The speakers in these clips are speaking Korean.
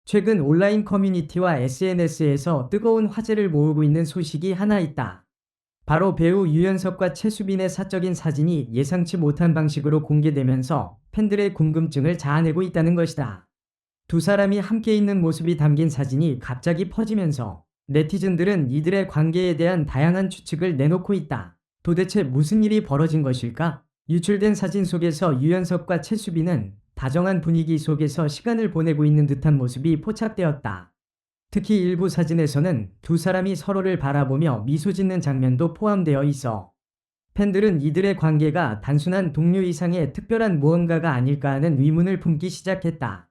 최근 온라인 커뮤니티와 SNS에서 뜨거운 화제를 모으고 있는 소식이 하나 있다. 바로 배우 유연석과 최수빈의 사적인 사진이 예상치 못한 방식으로 공개되면서 팬들의 궁금증을 자아내고 있다는 것이다. 두 사람이 함께 있는 모습이 담긴 사진이 갑자기 퍼지면서 네티즌들은 이들의 관계에 대한 다양한 추측을 내놓고 있다. 도대체 무슨 일이 벌어진 것일까? 유출된 사진 속에서 유연석과 최수빈은 다정한 분위기 속에서 시간을 보내고 있는 듯한 모습이 포착되었다. 특히 일부 사진에서는 두 사람이 서로를 바라보며 미소 짓는 장면도 포함되어 있어 팬들은 이들의 관계가 단순한 동료 이상의 특별한 무언가가 아닐까 하는 의문을 품기 시작했다.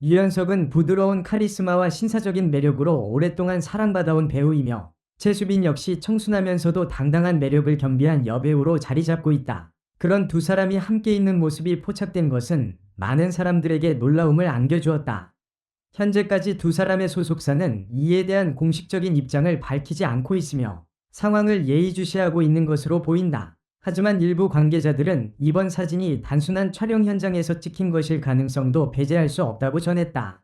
유연석은 부드러운 카리스마와 신사적인 매력으로 오랫동안 사랑받아온 배우이며 최수빈 역시 청순하면서도 당당한 매력을 겸비한 여배우로 자리 잡고 있다. 그런 두 사람이 함께 있는 모습이 포착된 것은 많은 사람들에게 놀라움을 안겨주었다. 현재까지 두 사람의 소속사는 이에 대한 공식적인 입장을 밝히지 않고 있으며 상황을 예의주시하고 있는 것으로 보인다. 하지만 일부 관계자들은 이번 사진이 단순한 촬영 현장에서 찍힌 것일 가능성도 배제할 수 없다고 전했다.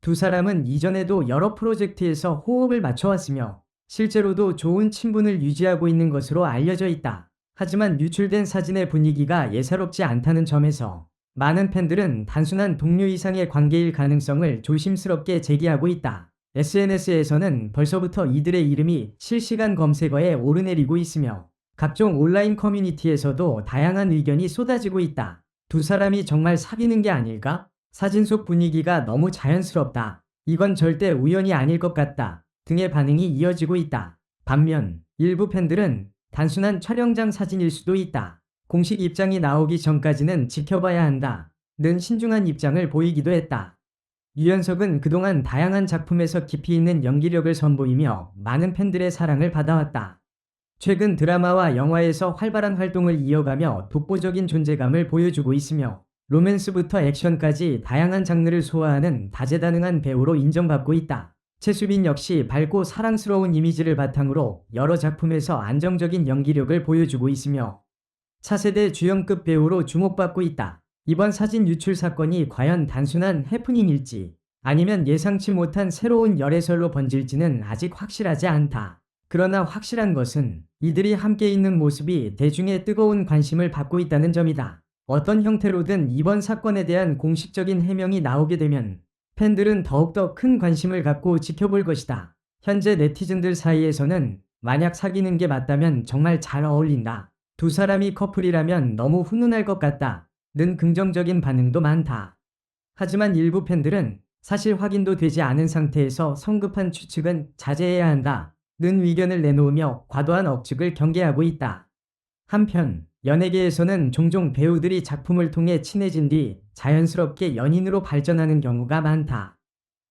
두 사람은 이전에도 여러 프로젝트에서 호흡을 맞춰왔으며 실제로도 좋은 친분을 유지하고 있는 것으로 알려져 있다. 하지만 유출된 사진의 분위기가 예사롭지 않다는 점에서 많은 팬들은 단순한 동료 이상의 관계일 가능성을 조심스럽게 제기하고 있다. SNS에서는 벌써부터 이들의 이름이 실시간 검색어에 오르내리고 있으며 각종 온라인 커뮤니티에서도 다양한 의견이 쏟아지고 있다. 두 사람이 정말 사귀는 게 아닐까? 사진 속 분위기가 너무 자연스럽다. 이건 절대 우연이 아닐 것 같다. 등의 반응이 이어지고 있다. 반면 일부 팬들은 단순한 촬영장 사진일 수도 있다. 공식 입장이 나오기 전까지는 지켜봐야 한다. 는 신중한 입장을 보이기도 했다. 유연석은 그동안 다양한 작품에서 깊이 있는 연기력을 선보이며 많은 팬들의 사랑을 받아왔다. 최근 드라마와 영화에서 활발한 활동을 이어가며 독보적인 존재감을 보여주고 있으며 로맨스부터 액션까지 다양한 장르를 소화하는 다재다능한 배우로 인정받고 있다. 최수빈 역시 밝고 사랑스러운 이미지를 바탕으로 여러 작품에서 안정적인 연기력을 보여주고 있으며 차세대 주연급 배우로 주목받고 있다. 이번 사진 유출 사건이 과연 단순한 해프닝일지 아니면 예상치 못한 새로운 열애설로 번질지는 아직 확실하지 않다. 그러나 확실한 것은 이들이 함께 있는 모습이 대중의 뜨거운 관심을 받고 있다는 점이다. 어떤 형태로든 이번 사건에 대한 공식적인 해명이 나오게 되면 팬들은 더욱더 큰 관심을 갖고 지켜볼 것이다. 현재 네티즌들 사이에서는 만약 사귀는 게 맞다면 정말 잘 어울린다. 두 사람이 커플이라면 너무 훈훈할 것 같다. 는 긍정적인 반응도 많다. 하지만 일부 팬들은 사실 확인도 되지 않은 상태에서 성급한 추측은 자제해야 한다. 는 의견을 내놓으며 과도한 억측을 경계하고 있다. 한편 연예계에서는 종종 배우들이 작품을 통해 친해진 뒤 자연스럽게 연인으로 발전하는 경우가 많다.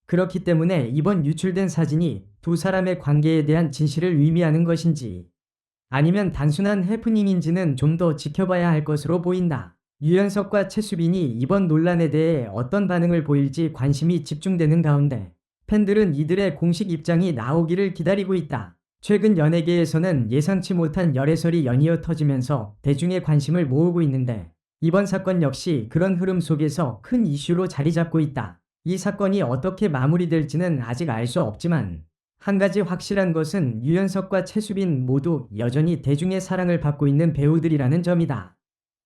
그렇기 때문에 이번 유출된 사진이 두 사람의 관계에 대한 진실을 의미하는 것인지 아니면 단순한 해프닝인지는 좀 더 지켜봐야 할 것으로 보인다. 유연석과 최수빈이 이번 논란에 대해 어떤 반응을 보일지 관심이 집중되는 가운데 팬들은 이들의 공식 입장이 나오기를 기다리고 있다. 최근 연예계에서는 예상치 못한 열애설이 연이어 터지면서 대중의 관심을 모으고 있는데 이번 사건 역시 그런 흐름 속에서 큰 이슈로 자리 잡고 있다. 이 사건이 어떻게 마무리될지는 아직 알 수 없지만 한 가지 확실한 것은 유연석과 최수빈 모두 여전히 대중의 사랑을 받고 있는 배우들이라는 점이다.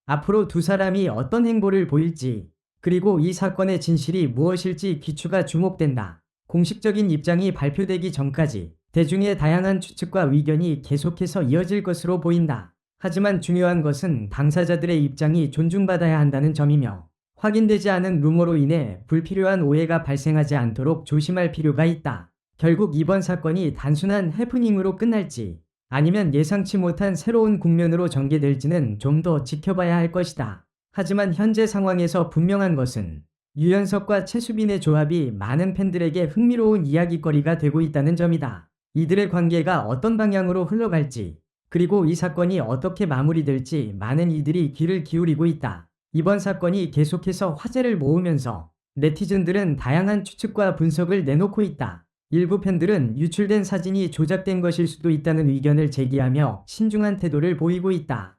앞으로 두 사람이 어떤 행보를 보일지 그리고 이 사건의 진실이 무엇일지 귀추가 주목된다. 공식적인 입장이 발표되기 전까지 대중의 다양한 추측과 의견이 계속해서 이어질 것으로 보인다. 하지만 중요한 것은 당사자들의 입장이 존중받아야 한다는 점이며 확인되지 않은 루머로 인해 불필요한 오해가 발생하지 않도록 조심할 필요가 있다. 결국 이번 사건이 단순한 해프닝으로 끝날지 아니면 예상치 못한 새로운 국면으로 전개될지는 좀 더 지켜봐야 할 것이다. 하지만 현재 상황에서 분명한 것은 유연석과 최수빈의 조합이 많은 팬들에게 흥미로운 이야깃거리가 되고 있다는 점이다. 이들의 관계가 어떤 방향으로 흘러갈지 그리고 이 사건이 어떻게 마무리될지 많은 이들이 귀를 기울이고 있다. 이번 사건이 계속해서 화제를 모으면서 네티즌들은 다양한 추측과 분석을 내놓고 있다. 일부 팬들은 유출된 사진이 조작된 것일 수도 있다는 의견을 제기하며 신중한 태도를 보이고 있다.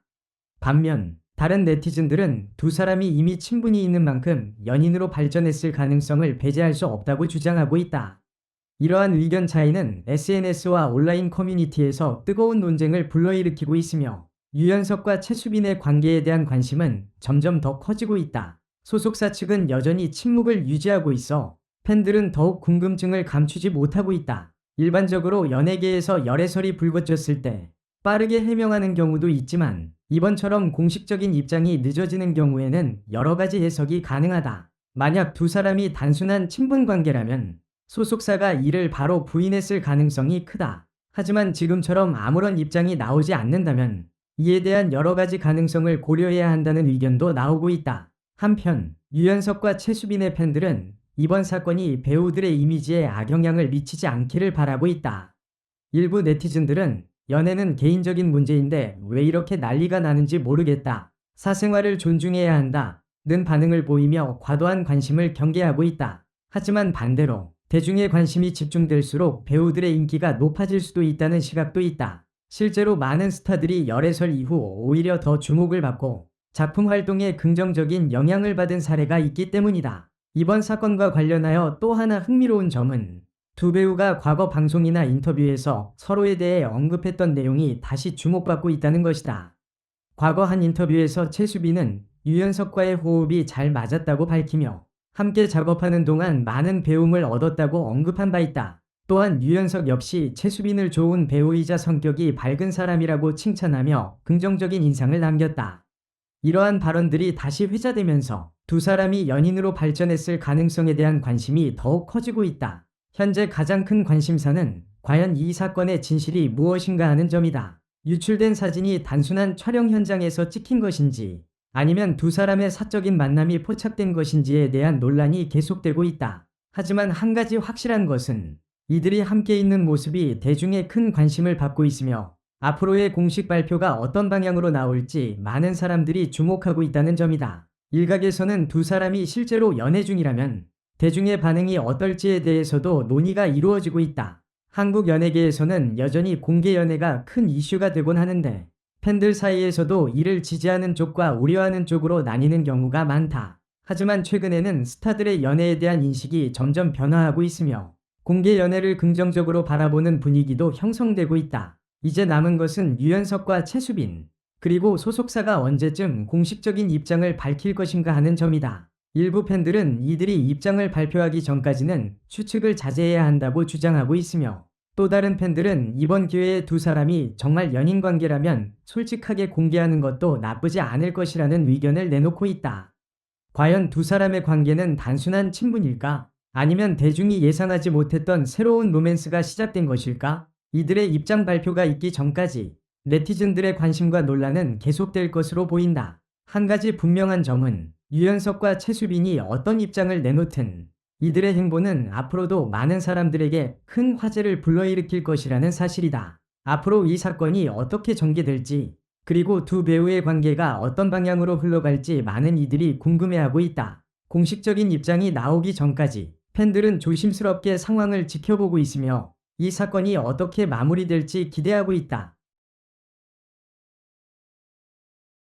반면 다른 네티즌들은 두 사람이 이미 친분이 있는 만큼 연인으로 발전했을 가능성을 배제할 수 없다고 주장하고 있다. 이러한 의견 차이는 SNS와 온라인 커뮤니티에서 뜨거운 논쟁을 불러일으키고 있으며 유연석과 최수빈의 관계에 대한 관심은 점점 더 커지고 있다. 소속사 측은 여전히 침묵을 유지하고 있어 팬들은 더욱 궁금증을 감추지 못하고 있다. 일반적으로 연예계에서 열애설이 불거졌을 때 빠르게 해명하는 경우도 있지만 이번처럼 공식적인 입장이 늦어지는 경우에는 여러 가지 해석이 가능하다. 만약 두 사람이 단순한 친분 관계라면 소속사가 이를 바로 부인했을 가능성이 크다. 하지만 지금처럼 아무런 입장이 나오지 않는다면 이에 대한 여러 가지 가능성을 고려해야 한다는 의견도 나오고 있다. 한편 유연석과 최수빈의 팬들은 이번 사건이 배우들의 이미지에 악영향을 미치지 않기를 바라고 있다. 일부 네티즌들은 연애는 개인적인 문제인데 왜 이렇게 난리가 나는지 모르겠다. 사생활을 존중해야 한다. 는 반응을 보이며 과도한 관심을 경계하고 있다. 하지만 반대로 대중의 관심이 집중될수록 배우들의 인기가 높아질 수도 있다는 시각도 있다. 실제로 많은 스타들이 열애설 이후 오히려 더 주목을 받고 작품 활동에 긍정적인 영향을 받은 사례가 있기 때문이다. 이번 사건과 관련하여 또 하나 흥미로운 점은 두 배우가 과거 방송이나 인터뷰에서 서로에 대해 언급했던 내용이 다시 주목받고 있다는 것이다. 과거 한 인터뷰에서 최수빈은 유연석과의 호흡이 잘 맞았다고 밝히며 함께 작업하는 동안 많은 배움을 얻었다고 언급한 바 있다. 또한 유연석 역시 최수빈을 좋은 배우이자 성격이 밝은 사람이라고 칭찬하며 긍정적인 인상을 남겼다. 이러한 발언들이 다시 회자되면서 두 사람이 연인으로 발전했을 가능성에 대한 관심이 더욱 커지고 있다. 현재 가장 큰 관심사는 과연 이 사건의 진실이 무엇인가 하는 점이다. 유출된 사진이 단순한 촬영 현장에서 찍힌 것인지 아니면 두 사람의 사적인 만남이 포착된 것인지에 대한 논란이 계속되고 있다. 하지만 한 가지 확실한 것은 이들이 함께 있는 모습이 대중의 큰 관심을 받고 있으며 앞으로의 공식 발표가 어떤 방향으로 나올지 많은 사람들이 주목하고 있다는 점이다. 일각에서는 두 사람이 실제로 연애 중이라면 대중의 반응이 어떨지에 대해서도 논의가 이루어지고 있다. 한국 연예계에서는 여전히 공개 연애가 큰 이슈가 되곤 하는데 팬들 사이에서도 이를 지지하는 쪽과 우려하는 쪽으로 나뉘는 경우가 많다. 하지만 최근에는 스타들의 연애에 대한 인식이 점점 변화하고 있으며 공개 연애를 긍정적으로 바라보는 분위기도 형성되고 있다. 이제 남은 것은 유연석과 최수빈, 그리고 소속사가 언제쯤 공식적인 입장을 밝힐 것인가 하는 점이다. 일부 팬들은 이들이 입장을 발표하기 전까지는 추측을 자제해야 한다고 주장하고 있으며 또 다른 팬들은 이번 기회에 두 사람이 정말 연인 관계라면 솔직하게 공개하는 것도 나쁘지 않을 것이라는 의견을 내놓고 있다. 과연 두 사람의 관계는 단순한 친분일까? 아니면 대중이 예상하지 못했던 새로운 로맨스가 시작된 것일까? 이들의 입장 발표가 있기 전까지 네티즌들의 관심과 논란은 계속될 것으로 보인다. 한 가지 분명한 점은 유연석과 최수빈이 어떤 입장을 내놓든 이들의 행보는 앞으로도 많은 사람들에게 큰 화제를 불러일으킬 것이라는 사실이다. 앞으로 이 사건이 어떻게 전개될지, 그리고 두 배우의 관계가 어떤 방향으로 흘러갈지 많은 이들이 궁금해하고 있다. 공식적인 입장이 나오기 전까지 팬들은 조심스럽게 상황을 지켜보고 있으며 이 사건이 어떻게 마무리될지 기대하고 있다.